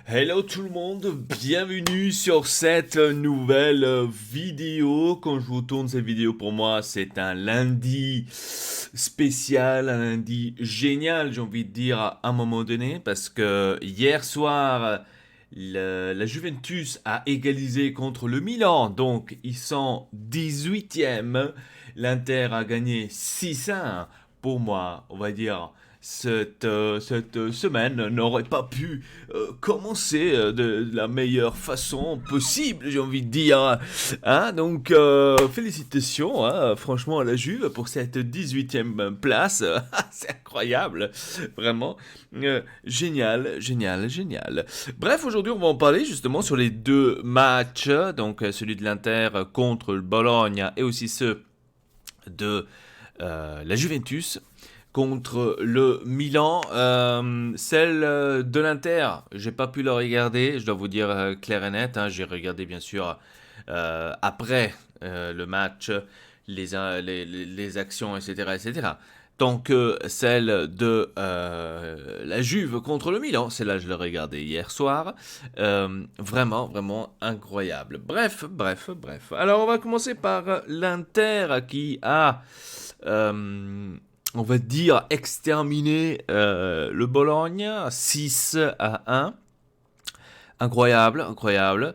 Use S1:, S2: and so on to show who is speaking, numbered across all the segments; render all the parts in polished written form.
S1: Hello tout le monde, bienvenue sur cette nouvelle vidéo. Quand je vous tourne cette vidéo, pour moi, c'est un lundi spécial, un lundi génial, j'ai envie de dire, à un moment donné, parce que hier soir, la Juventus a égalisé contre le Milan, donc ils sont 18e. L'Inter a gagné 6-1. Pour moi, on va dire, cette semaine n'aurait pas pu commencer de la meilleure façon possible, j'ai envie de dire. Hein, donc, félicitations, hein, franchement, à la Juve pour cette 18e place. C'est incroyable, vraiment. Génial, génial, génial. Bref, aujourd'hui, on va en parler justement sur les deux matchs. Donc, celui de l'Inter contre le Bologne et aussi ceux de la Juventus contre le Milan. Celle de l'Inter, j'ai pas pu la regarder, je dois vous dire clair et net. Hein, j'ai regardé bien sûr après le match, les actions, etc., etc. Tant que celle de la Juve contre le Milan, celle-là je l'ai regardée hier soir. Vraiment, vraiment incroyable. Bref, bref, bref. Alors on va commencer par l'Inter qui a on va dire, exterminé le Bologne 6-1. Incroyable, incroyable.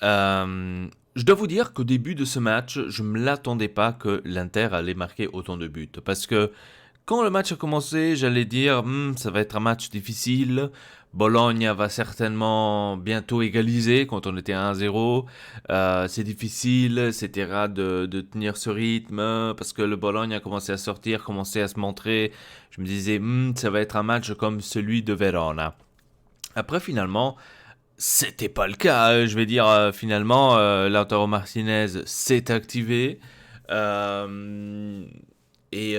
S1: Je dois vous dire qu'au début de ce match, je ne me l'attendais pas que l'Inter allait marquer autant de buts. Parce que quand le match a commencé, j'allais dire ça va être un match difficile. Bologne va certainement bientôt égaliser quand on était à 1-0. C'est difficile, etc. de tenir ce rythme parce que le Bologne a commencé à sortir, commencé à se montrer. Je me disais, ça va être un match comme celui de Verona. Après, finalement, c'était pas le cas. Je vais dire, finalement, Lautaro Martinez s'est activé. Euh, et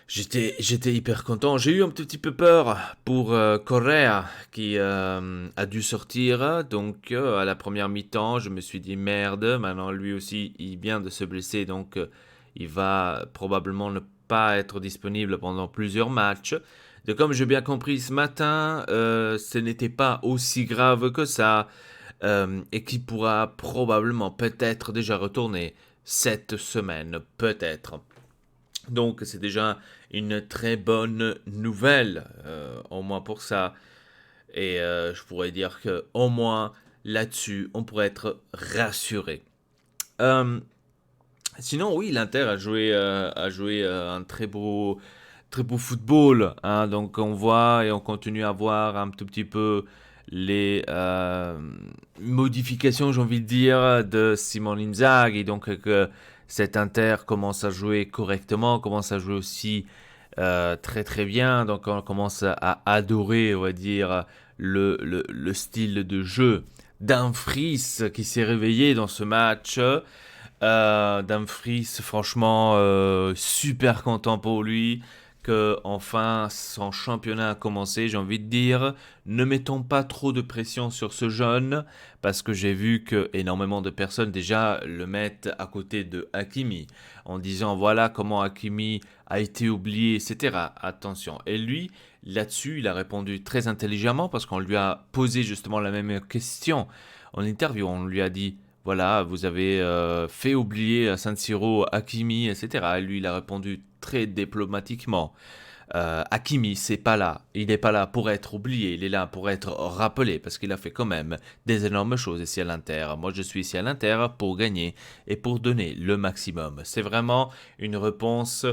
S1: j'étais hyper content. J'ai eu un petit peu peur pour Correa qui a dû sortir. Donc à la première mi-temps, je me suis dit merde. Maintenant lui aussi, il vient de se blesser. Donc il va probablement ne pas être disponible pendant plusieurs matchs. De comme j'ai bien compris ce matin, ce n'était pas aussi grave que ça. Et qui pourra probablement peut-être déjà retourner cette semaine. Peut-être. Donc c'est déjà une très bonne nouvelle, au moins pour ça. Et je pourrais dire que au moins là-dessus, on pourrait être rassuré. Euh, Sinon, oui, l'Inter a joué un très beau football. Hein. Donc on voit et on continue à voir un tout petit peu les modifications, j'ai envie de dire, de Simone Inzaghi. Donc que cet Inter commence à jouer correctement, commence à jouer aussi très très bien. Donc on commence à adorer, on va dire, le style de jeu d'Umphries qui s'est réveillé dans ce match. Dumfries, franchement, super content pour lui que enfin son championnat a commencé. J'ai envie de dire, ne mettons pas trop de pression sur ce jeune parce que j'ai vu que énormément de personnes déjà le mettent à côté de Hakimi en disant voilà comment Hakimi a été oublié, etc. Attention. Et lui, là-dessus, il a répondu très intelligemment parce qu'on lui a posé justement la même question en interview. On lui a dit voilà, vous avez fait oublier à San Siro Hakimi, etc. Et lui, il a répondu très diplomatiquement. Hakimi, c'est pas là. Il n'est pas là pour être oublié. Il est là pour être rappelé parce qu'il a fait quand même des énormes choses ici à l'Inter. Moi, je suis ici à l'Inter pour gagner et pour donner le maximum. C'est vraiment une réponse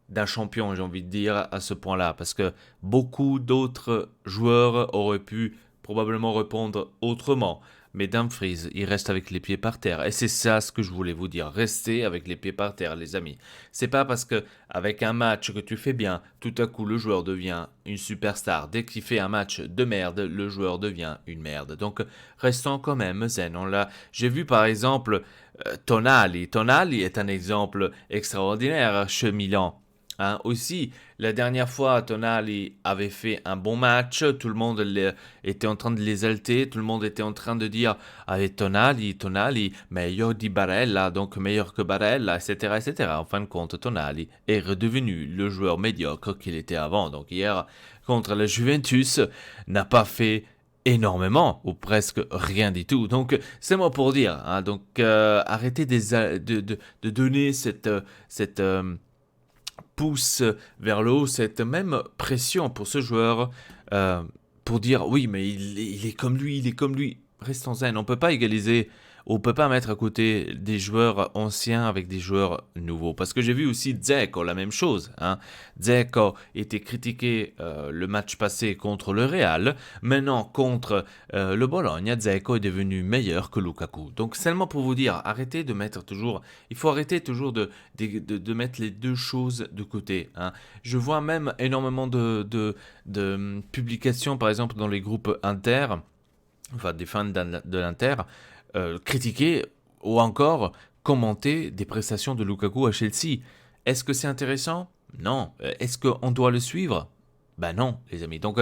S1: d'un champion, j'ai envie de dire, à ce point-là. Parce que beaucoup d'autres joueurs auraient pu probablement répondre autrement. Mais Dumfries, il reste avec les pieds par terre. Et c'est ça ce que je voulais vous dire. Restez avec les pieds par terre, les amis. C'est pas parce que avec un match que tu fais bien, tout à coup le joueur devient une superstar. Dès qu'il fait un match de merde, le joueur devient une merde. Donc restons quand même zen. J'ai vu par exemple Tonali. Tonali est un exemple extraordinaire chez Milan. Hein, aussi, la dernière fois, Tonali avait fait un bon match, tout le monde était en train de l'exalter, tout le monde était en train de dire avec Tonali, Tonali, meilleur di Barella, donc meilleur que Barella, etc., etc. En fin de compte, Tonali est redevenu le joueur médiocre qu'il était avant. Donc hier, contre la Juventus, n'a pas fait énormément ou presque rien du tout. Donc c'est moi pour dire. Hein. Donc arrêtez de donner cette pousse vers le haut, cette même pression pour ce joueur, pour dire oui, mais il est comme lui, il est comme lui. Restons zen, on ne peut pas égaliser, on ne peut pas mettre à côté des joueurs anciens avec des joueurs nouveaux. Parce que j'ai vu aussi Dzeko, la même chose. Hein. Dzeko était critiqué le match passé contre le Real, maintenant contre le Bologna, Dzeko est devenu meilleur que Lukaku. Donc seulement pour vous dire, arrêtez de mettre toujours, il faut arrêter toujours de mettre les deux choses de côté. Hein. Je vois même énormément de publications, par exemple dans les groupes Inter, enfin des fans de l'Inter, critiquer ou encore commenter des prestations de Lukaku à Chelsea. Est-ce que c'est intéressant? Non. Est-ce qu'on doit le suivre? Ben non, les amis. Donc,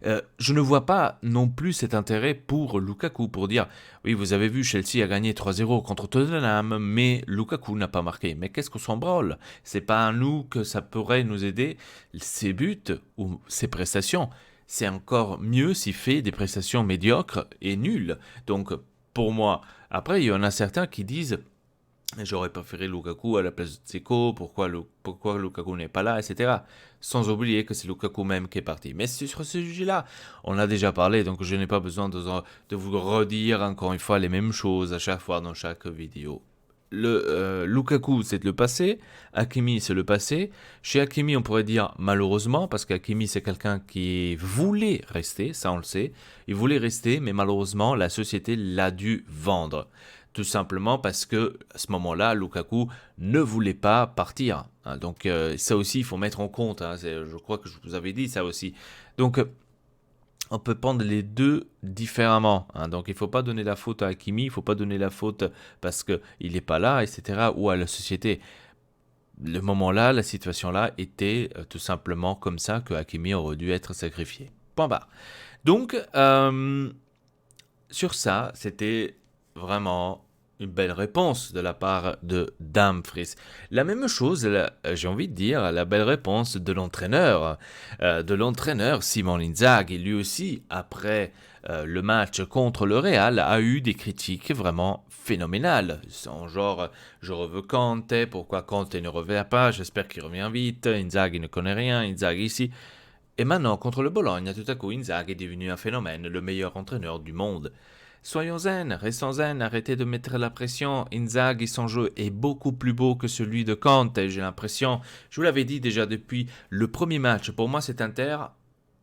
S1: je ne vois pas non plus cet intérêt pour Lukaku, pour dire, oui, vous avez vu, Chelsea a gagné 3-0 contre Tottenham, mais Lukaku n'a pas marqué. Mais qu'est-ce qu'on s'en branle? C'est pas à nous que ça pourrait nous aider, ses buts ou ses prestations. C'est encore mieux s'il fait des prestations médiocres et nulles. Donc, pour moi, après, il y en a certains qui disent j'aurais préféré Lukaku à la place de Dzeko, pourquoi Lukaku n'est pas là, etc. Sans oublier que c'est Lukaku même qui est parti. Mais sur ce sujet-là, on a déjà parlé, donc je n'ai pas besoin de vous redire encore une fois les mêmes choses à chaque fois dans chaque vidéo. Lukaku, c'est le passé. Hakimi, c'est le passé. Chez Hakimi, on pourrait dire malheureusement, parce qu'Hakimi, c'est quelqu'un qui voulait rester, ça on le sait. Il voulait rester, mais malheureusement, la société l'a dû vendre. Tout simplement parce que à ce moment-là, Lukaku ne voulait pas partir. Hein. Donc ça aussi, il faut mettre en compte. Hein. Je crois que je vous avais dit ça aussi. Donc on peut prendre les deux différemment. Hein. Donc il ne faut pas donner la faute à Hakimi, il ne faut pas donner la faute parce qu'il n'est pas là, etc. ou à la société. Le moment-là, la situation-là était tout simplement comme ça que Hakimi aurait dû être sacrifié. Point barre. Donc sur ça, c'était vraiment une belle réponse de la part de Dumfries. La même chose, j'ai envie de dire, la belle réponse de l'entraîneur Simone Inzaghi. Lui aussi, après le match contre le Real, a eu des critiques vraiment phénoménales. En genre, je veux Conte, pourquoi Conte ne revient pas, j'espère qu'il revient vite, Inzaghi ne connaît rien, Inzaghi ici. Et maintenant, contre le Bologne, tout à coup, Inzaghi est devenu un phénomène, le meilleur entraîneur du monde. Soyons zen, restons zen, arrêtez de mettre la pression. Inzaghi, son jeu est beaucoup plus beau que celui de Conte, j'ai l'impression. Je vous l'avais dit déjà depuis le premier match. Pour moi, cet Inter,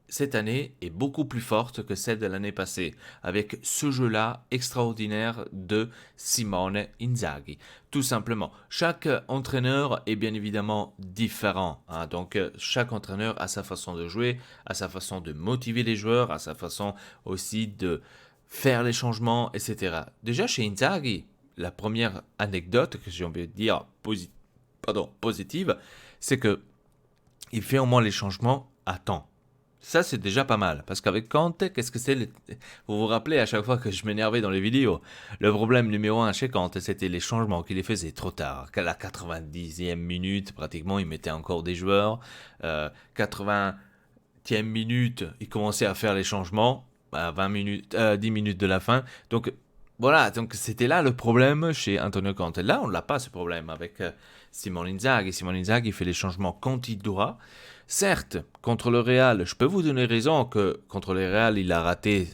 S1: cette année, est beaucoup plus forte que celle de l'année passée, avec ce jeu-là extraordinaire de Simone Inzaghi. Tout simplement, chaque entraîneur est bien évidemment différent. Hein. Donc, chaque entraîneur a sa façon de jouer, a sa façon de motiver les joueurs, a sa façon aussi de faire les changements, etc. Déjà chez Inzaghi, la première anecdote que j'ai envie de dire positive, c'est que il fait au moins les changements à temps. Ça, c'est déjà pas mal. Parce qu'avec Conte, qu'est-ce que c'est Vous vous rappelez à chaque fois que je m'énervais dans les vidéos. Le problème numéro 1 chez Conte, c'était les changements qu'il les faisait trop tard. Qu'à la 90e minute, pratiquement, il mettait encore des joueurs. 80e minute, il commençait à faire les changements. À 10 minutes de la fin. Donc voilà, donc c'était là le problème chez Antonio Conte. Là, on n'a pas ce problème avec Simone Inzaghi. Simone Inzaghi fait les changements quand il doit. Certes, contre le Real, je peux vous donner raison que contre le Real, il a raté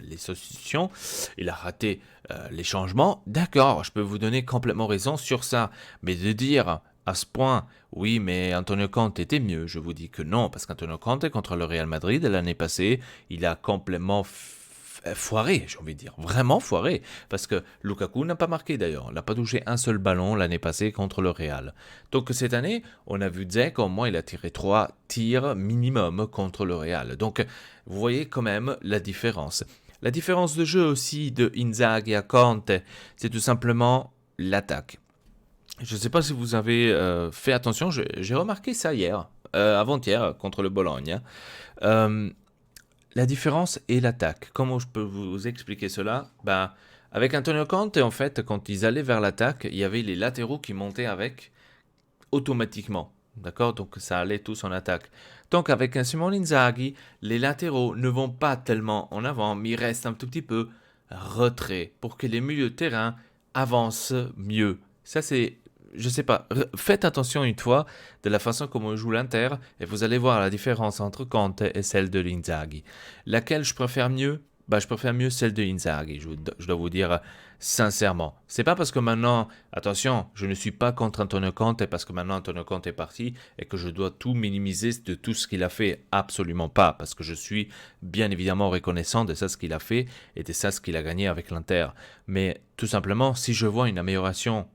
S1: les substitutions, il a raté les changements. D'accord, je peux vous donner complètement raison sur ça. Mais de dire à ce point, oui, mais Antonio Conte était mieux. Je vous dis que non, parce qu'Antonio Conte, contre le Real Madrid, l'année passée, il a complètement foiré, j'ai envie de dire. Vraiment foiré. Parce que Lukaku n'a pas marqué d'ailleurs. Il n'a pas touché un seul ballon l'année passée contre le Real. Donc cette année, on a vu Dzeko, au moins il a tiré 3 tirs minimum contre le Real. Donc vous voyez quand même la différence. La différence de jeu aussi de Inzaghi à Conte, c'est tout simplement l'attaque. Je ne sais pas si vous avez fait attention, j'ai remarqué ça hier, avant-hier, contre le Bologne. La différence est l'attaque. Comment je peux vous expliquer cela? Avec Antonio Conte, en fait, quand ils allaient vers l'attaque, il y avait les latéraux qui montaient avec automatiquement. D'accord? Donc ça allait tous en attaque. Donc avec un Simone Inzaghi, les latéraux ne vont pas tellement en avant, mais ils restent un tout petit peu retrait pour que les milieux de terrain avancent mieux. Ça c'est, je sais pas, faites attention une fois de la façon comme on joue l'Inter et vous allez voir la différence entre Conte et celle de l'Inzaghi. Laquelle je préfère mieux? Bah, je préfère mieux celle de Inzaghi, je dois vous dire sincèrement. C'est pas parce que maintenant, attention, je ne suis pas contre Antonio Conte et parce que maintenant Antonio Conte est parti et que je dois tout minimiser de tout ce qu'il a fait. Absolument pas, parce que je suis bien évidemment reconnaissant de ça ce qu'il a fait et de ça ce qu'il a gagné avec l'Inter. Mais tout simplement, si je vois une amélioration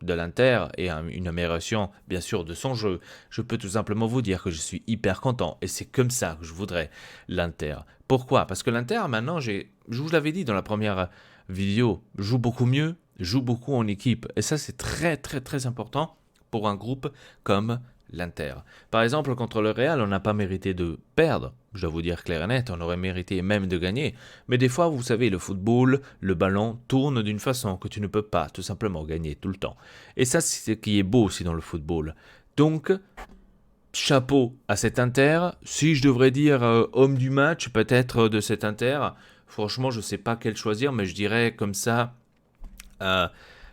S1: de l'Inter et une amélioration bien sûr de son jeu, je peux tout simplement vous dire que je suis hyper content et c'est comme ça que je voudrais l'Inter. Pourquoi? Parce que l'Inter maintenant, je vous l'avais dit dans la première vidéo, joue beaucoup mieux, joue beaucoup en équipe et ça c'est très très très important pour un groupe comme l'Inter. Par exemple, contre le Real, on n'a pas mérité de perdre. Je dois vous dire clair et net, on aurait mérité même de gagner. Mais des fois, vous savez, le football, le ballon tourne d'une façon que tu ne peux pas tout simplement gagner tout le temps. Et ça, c'est ce qui est beau aussi dans le football. Donc, chapeau à cet Inter. Si je devrais dire homme du match, peut-être de cet Inter, franchement, je ne sais pas quel choisir, mais je dirais comme ça...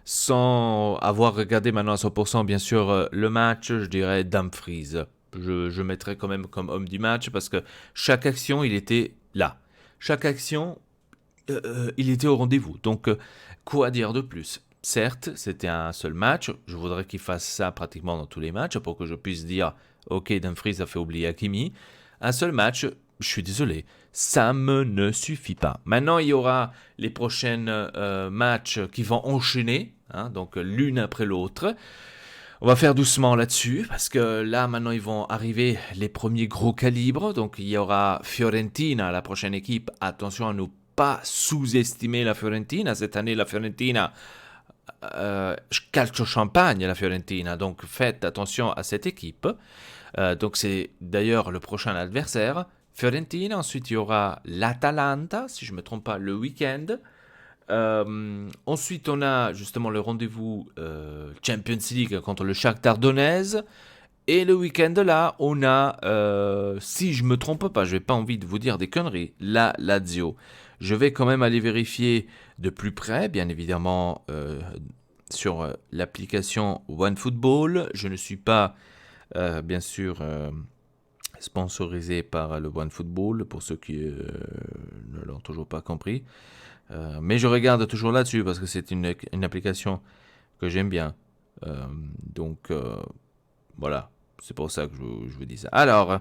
S1: sans avoir regardé maintenant à 100% bien sûr le match, je dirais Dumfries. Je mettrais quand même comme homme du match parce que chaque action, il était là. Chaque action, il était au rendez-vous. Donc, quoi dire de plus? Certes, c'était un seul match. Je voudrais qu'il fasse ça pratiquement dans tous les matchs pour que je puisse dire ok, Dumfries a fait oublier Hakimi. Un seul match, je suis désolé, ça me ne suffit pas. Maintenant, il y aura les prochains matchs qui vont enchaîner, hein, donc l'une après l'autre. On va faire doucement là-dessus, parce que là, maintenant, ils vont arriver les premiers gros calibres. Donc, il y aura Fiorentina, la prochaine équipe. Attention à ne pas sous-estimer la Fiorentina. Cette année, la Fiorentina calcio champagne, la Fiorentina. Donc, faites attention à cette équipe. Donc, c'est d'ailleurs le prochain adversaire. Fiorentina, ensuite il y aura l'Atalanta, si je ne me trompe pas, le week-end. Ensuite, on a justement le rendez-vous Champions League contre le Shakhtar Donetsk. Et le week-end là, on a, si je ne me trompe pas, je n'ai pas envie de vous dire des conneries, la Lazio. Je vais quand même aller vérifier de plus près, bien évidemment, sur l'application OneFootball. Je ne suis pas, bien sûr... sponsorisé par le OneFootball, pour ceux qui ne l'ont toujours pas compris. Mais je regarde toujours là-dessus parce que c'est une application que j'aime bien. Donc, voilà, c'est pour ça que je vous dis ça. Alors,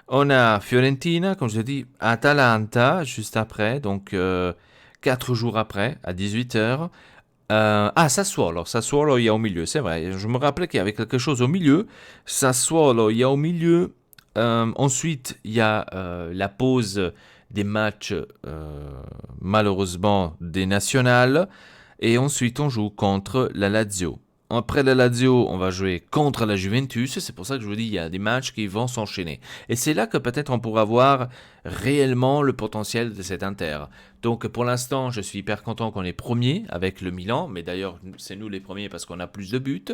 S1: on a Fiorentina, comme je l'ai dit, Atalanta, juste après, donc 4 jours après, à 18h. Sassuolo, il y a au milieu, c'est vrai. Je me rappelais qu'il y avait quelque chose au milieu. Sassuolo, il y a au milieu. Ensuite, il y a la pause des matchs, malheureusement, des nationales. Et ensuite, on joue contre la Lazio. Après la Lazio, on va jouer contre la Juventus. C'est pour ça que je vous dis, il y a des matchs qui vont s'enchaîner. Et c'est là que peut-être on pourra voir réellement le potentiel de cet Inter. Donc pour l'instant, je suis hyper content qu'on est premier avec le Milan. Mais d'ailleurs, c'est nous les premiers parce qu'on a plus de buts.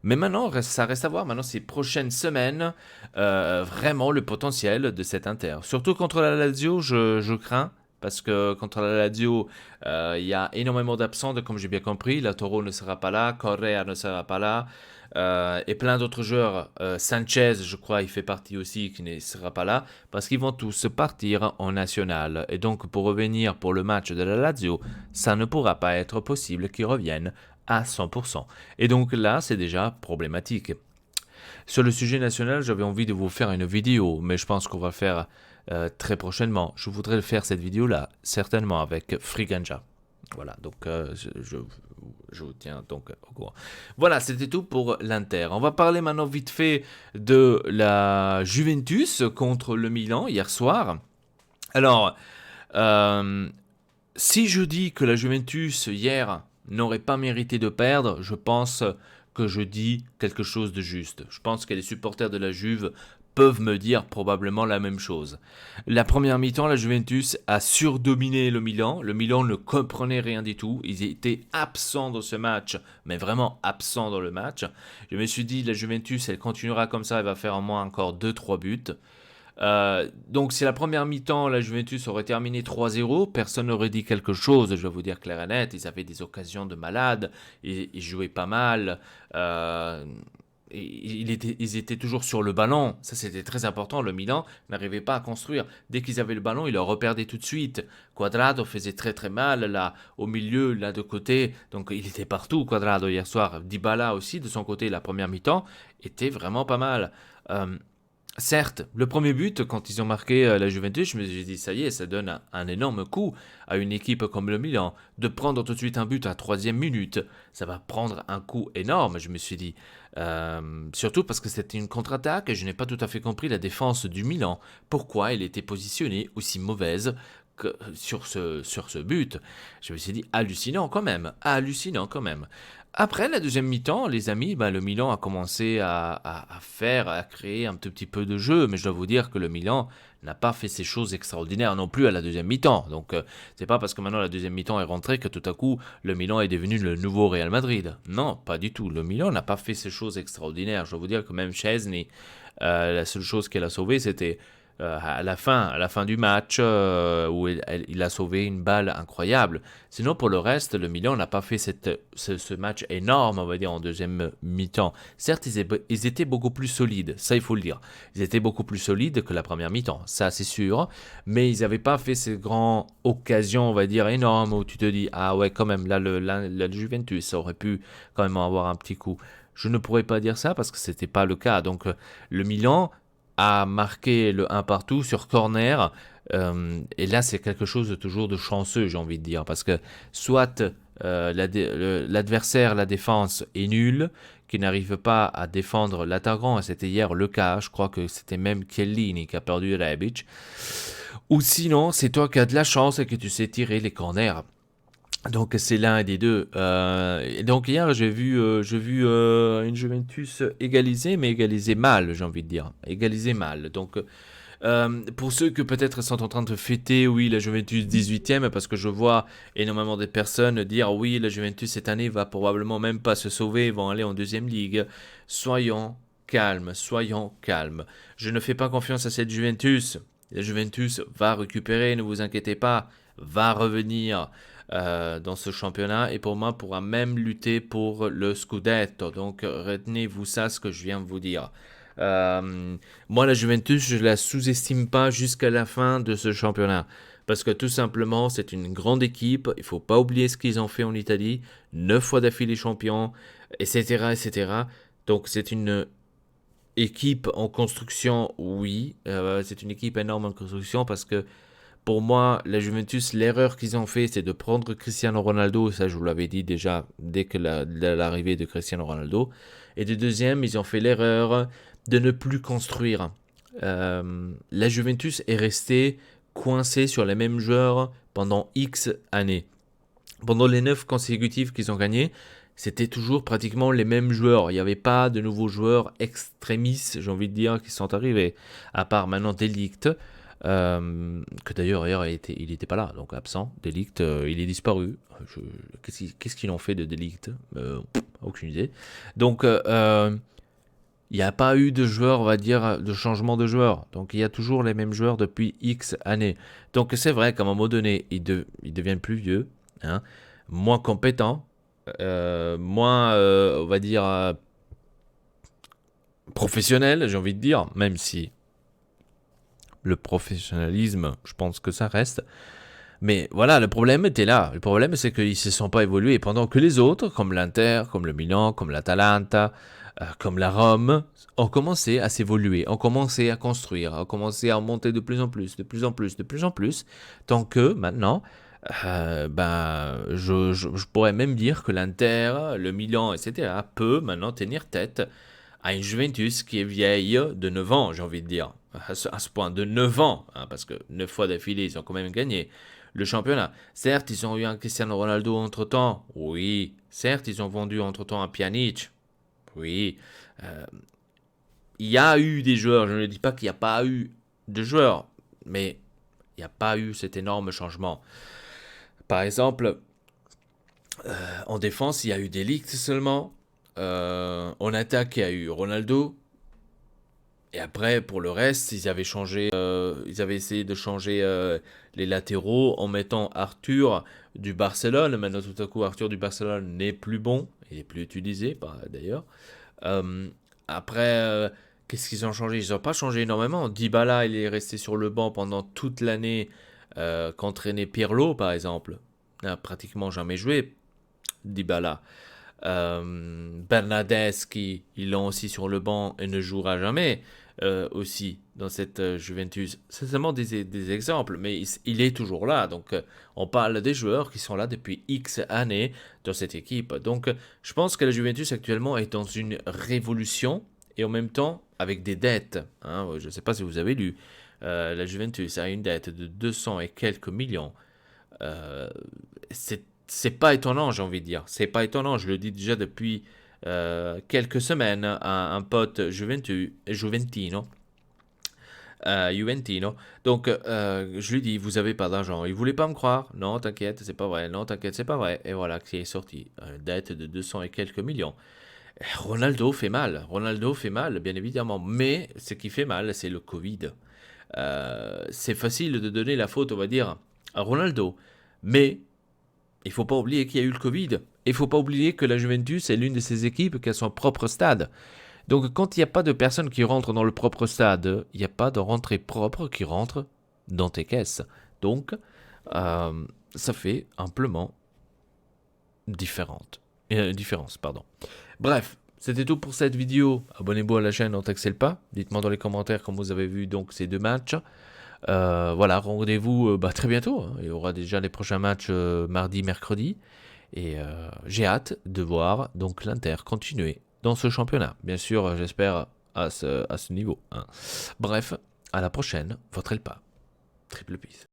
S1: Mais maintenant, ça reste à voir, maintenant ces prochaines semaines, vraiment le potentiel de cet Inter. Surtout contre la Lazio, je crains, parce que contre la Lazio, il y a énormément d'absents, comme j'ai bien compris. La Toro ne sera pas là, Correa ne sera pas là, et plein d'autres joueurs. Sanchez, je crois, il fait partie aussi, qui ne sera pas là, parce qu'ils vont tous partir en national. Et donc, pour revenir pour le match de la Lazio, ça ne pourra pas être possible qu'ils reviennent à 100%. Et donc là, c'est déjà problématique. Sur le sujet national, j'avais envie de vous faire une vidéo, mais je pense qu'on va le faire très prochainement. Je voudrais faire cette vidéo-là, certainement avec Friganja. Voilà, donc je vous tiens donc au courant. Voilà, c'était tout pour l'Inter. On va parler maintenant vite fait de la Juventus contre le Milan hier soir. Alors, si je dis que la Juventus hier n'aurait pas mérité de perdre, je pense que je dis quelque chose de juste. Je pense que les supporters de la Juve peuvent me dire probablement la même chose. La première mi-temps, la Juventus a surdominé le Milan. Le Milan ne comprenait rien du tout. Ils étaient absents dans ce match, mais vraiment absents dans le match. Je me suis dit, la Juventus, elle continuera comme ça, elle va faire au moins encore 2-3 buts. Donc si la première mi-temps, la Juventus aurait terminé 3-0, personne n'aurait dit quelque chose, je vais vous dire clair et net, ils avaient des occasions de malade, ils jouaient pas mal, ils étaient toujours sur le ballon, ça c'était très important, le Milan n'arrivait pas à construire, dès qu'ils avaient le ballon, ils le reperdaient tout de suite, Quadrado faisait très très mal, là, au milieu, là de côté, donc il était partout Quadrado hier soir, Dybala aussi de son côté, la première mi-temps, était vraiment pas mal. Certes, le premier but, quand ils ont marqué la Juventus, je me suis dit, ça y est, ça donne un énorme coup à une équipe comme le Milan. De prendre tout de suite un but à la 3e minute, ça va prendre un coup énorme, je me suis dit. Surtout parce que c'était une contre-attaque et je n'ai pas tout à fait compris la défense du Milan. Pourquoi elle était positionnée aussi mauvaise sur ce but. Je me suis dit, hallucinant quand même, hallucinant quand même. Après la deuxième mi-temps, les amis, le Milan a commencé à créer un tout petit peu de jeu, mais je dois vous dire que le Milan n'a pas fait ces choses extraordinaires non plus à la deuxième mi-temps. Donc c'est pas parce que maintenant la deuxième mi-temps est rentrée que tout à coup le Milan est devenu le nouveau Real Madrid. Non, pas du tout. Le Milan n'a pas fait ces choses extraordinaires. Je dois vous dire que même Szczęsny, la seule chose qu'elle a sauvée, c'était à la fin du match, où il a sauvé une balle incroyable. Sinon, pour le reste, le Milan n'a pas fait ce match énorme, on va dire, en deuxième mi-temps. Certes, ils étaient beaucoup plus solides, ça il faut le dire. Ils étaient beaucoup plus solides que la première mi-temps, ça c'est sûr. Mais ils n'avaient pas fait ces grandes occasions, on va dire, énormes, où tu te dis, ah ouais, quand même, là, la Juventus, ça aurait pu quand même avoir un petit coup. Je ne pourrais pas dire ça parce que ce n'était pas le cas. Donc, le Milan a marqué le 1 partout sur corner. Et là, c'est quelque chose de toujours de chanceux, j'ai envie de dire. Parce que soit l'adversaire, la défense est nulle, qui n'arrive pas à défendre l'attaquant, et c'était hier le cas. Je crois que c'était même Chiellini qui a perdu Rebic. Ou sinon, c'est toi qui as de la chance et que tu sais tirer les corners. Donc c'est l'un des deux. Et donc hier j'ai vu une Juventus égalisée, mais égalisée mal, j'ai envie de dire, égalisée mal. Donc pour ceux que peut-être sont en train de fêter, oui, la Juventus 18e, parce que je vois énormément de personnes dire oui, la Juventus cette année va probablement même pas se sauver, ils vont aller en deuxième ligue. Soyons calmes, soyons calmes. Je ne fais pas confiance à cette Juventus. La Juventus va récupérer, ne vous inquiétez pas, va revenir dans ce championnat et pour moi pourra même lutter pour le Scudetto. Donc retenez-vous ça, ce que je viens de vous dire. Moi, la Juventus, je la sous-estime pas jusqu'à la fin de ce championnat. Parce que tout simplement, c'est une grande équipe. Il faut pas oublier ce qu'ils ont fait en Italie. 9 fois d'affilée champion, etc., etc. Donc, c'est une équipe en construction, oui. C'est une équipe énorme en construction parce que pour moi, la Juventus, l'erreur qu'ils ont fait, c'est de prendre Cristiano Ronaldo. Ça, je vous l'avais dit déjà dès que l'arrivée de Cristiano Ronaldo. Et de deuxième, ils ont fait l'erreur de ne plus construire. La Juventus est restée coincée sur les mêmes joueurs pendant X années. Pendant les 9 consécutives qu'ils ont gagnées, c'était toujours pratiquement les mêmes joueurs. Il n'y avait pas de nouveaux joueurs extrémistes, j'ai envie de dire, qui sont arrivés. À part maintenant De Ligt, que d'ailleurs il n'était pas là, donc absent. De Ligt, il est disparu. Qu'est-ce qu'ils ont fait de Ligt? Aucune idée. Donc, il n'y a pas eu de joueurs, on va dire, de changement de joueurs. Donc il y a toujours les mêmes joueurs depuis X années. Donc c'est vrai qu'à un moment donné, ils deviennent plus vieux, hein, moins compétents, moins, on va dire, professionnels, j'ai envie de dire, même si le professionnalisme, je pense que ça reste. Mais voilà, le problème était là. Le problème, c'est qu'ils ne se sont pas évolués. Pendant que les autres, comme l'Inter, comme le Milan, comme l'Atalanta, comme la Rome, ont commencé à s'évoluer, ont commencé à construire, ont commencé à monter de plus en plus, de plus en plus, de plus en plus. Tant que maintenant, je pourrais même dire que l'Inter, le Milan, etc., peut maintenant tenir tête à une Juventus qui est vieille de 9 ans, j'ai envie de dire. À ce point, de 9 ans, hein, parce que 9 fois d'affilée, ils ont quand même gagné le championnat. Certes, ils ont eu un Cristiano Ronaldo entre-temps, oui. Certes, ils ont vendu entre-temps un Pjanic, oui. il y a eu des joueurs, je ne dis pas qu'il n'y a pas eu de joueurs, mais il n'y a pas eu cet énorme changement. Par exemple, en défense, il y a eu des Ligt seulement. En attaque, il y a eu Ronaldo. Et après, pour le reste, ils avaient changé, ils avaient essayé de changer les latéraux en mettant Arthur du Barcelone. Maintenant, tout à coup, Arthur du Barcelone n'est plus bon. Il n'est plus utilisé, d'ailleurs. Euh, après, qu'est-ce qu'ils ont changé? Ils n'ont pas changé énormément. Dybala, il est resté sur le banc pendant toute l'année qu'entraînait Pirlo, par exemple. Il n'a pratiquement jamais joué, Dybala. Bernadette, ils l'ont aussi sur le banc et ne jouera jamais aussi dans cette Juventus. C'est seulement des exemples, mais il est toujours là. Donc on parle des joueurs qui sont là depuis X années dans cette équipe. Donc je pense que la Juventus actuellement est dans une révolution et en même temps avec des dettes. Hein. Je ne sais pas si vous avez lu. La Juventus a une dette de 200 et quelques millions. Euh, c'est pas étonnant, j'ai envie de dire. C'est pas étonnant, je le dis déjà depuis quelques semaines à un pote Juventino. Juventino. Donc, je lui dis, vous avez pas d'argent. Il voulait pas me croire. Non, t'inquiète, c'est pas vrai. Non, t'inquiète, c'est pas vrai. Et voilà, qui est sorti. Une dette de 200 et quelques millions. Ronaldo fait mal. Ronaldo fait mal, bien évidemment. Mais ce qui fait mal, c'est le Covid. C'est facile de donner la faute, on va dire, à Ronaldo. Mais il ne faut pas oublier qu'il y a eu le Covid. Il ne faut pas oublier que la Juventus est l'une de ces équipes qui a son propre stade. Donc quand il n'y a pas de personnes qui rentrent dans le propre stade, il n'y a pas de rentrée propre qui rentre dans tes caisses. Donc ça fait amplement différence. Pardon. Bref, c'était tout pour cette vidéo. Abonnez-vous à la chaîne, on t'accèle pas. Dites-moi dans les commentaires comment vous avez vu donc ces deux matchs. Voilà, rendez-vous très bientôt. Hein. Il y aura déjà les prochains matchs mardi, mercredi. Et j'ai hâte de voir donc l'Inter continuer dans ce championnat. Bien sûr, j'espère à ce niveau. Hein. Bref, à la prochaine. Votre Elpa. Triple peace.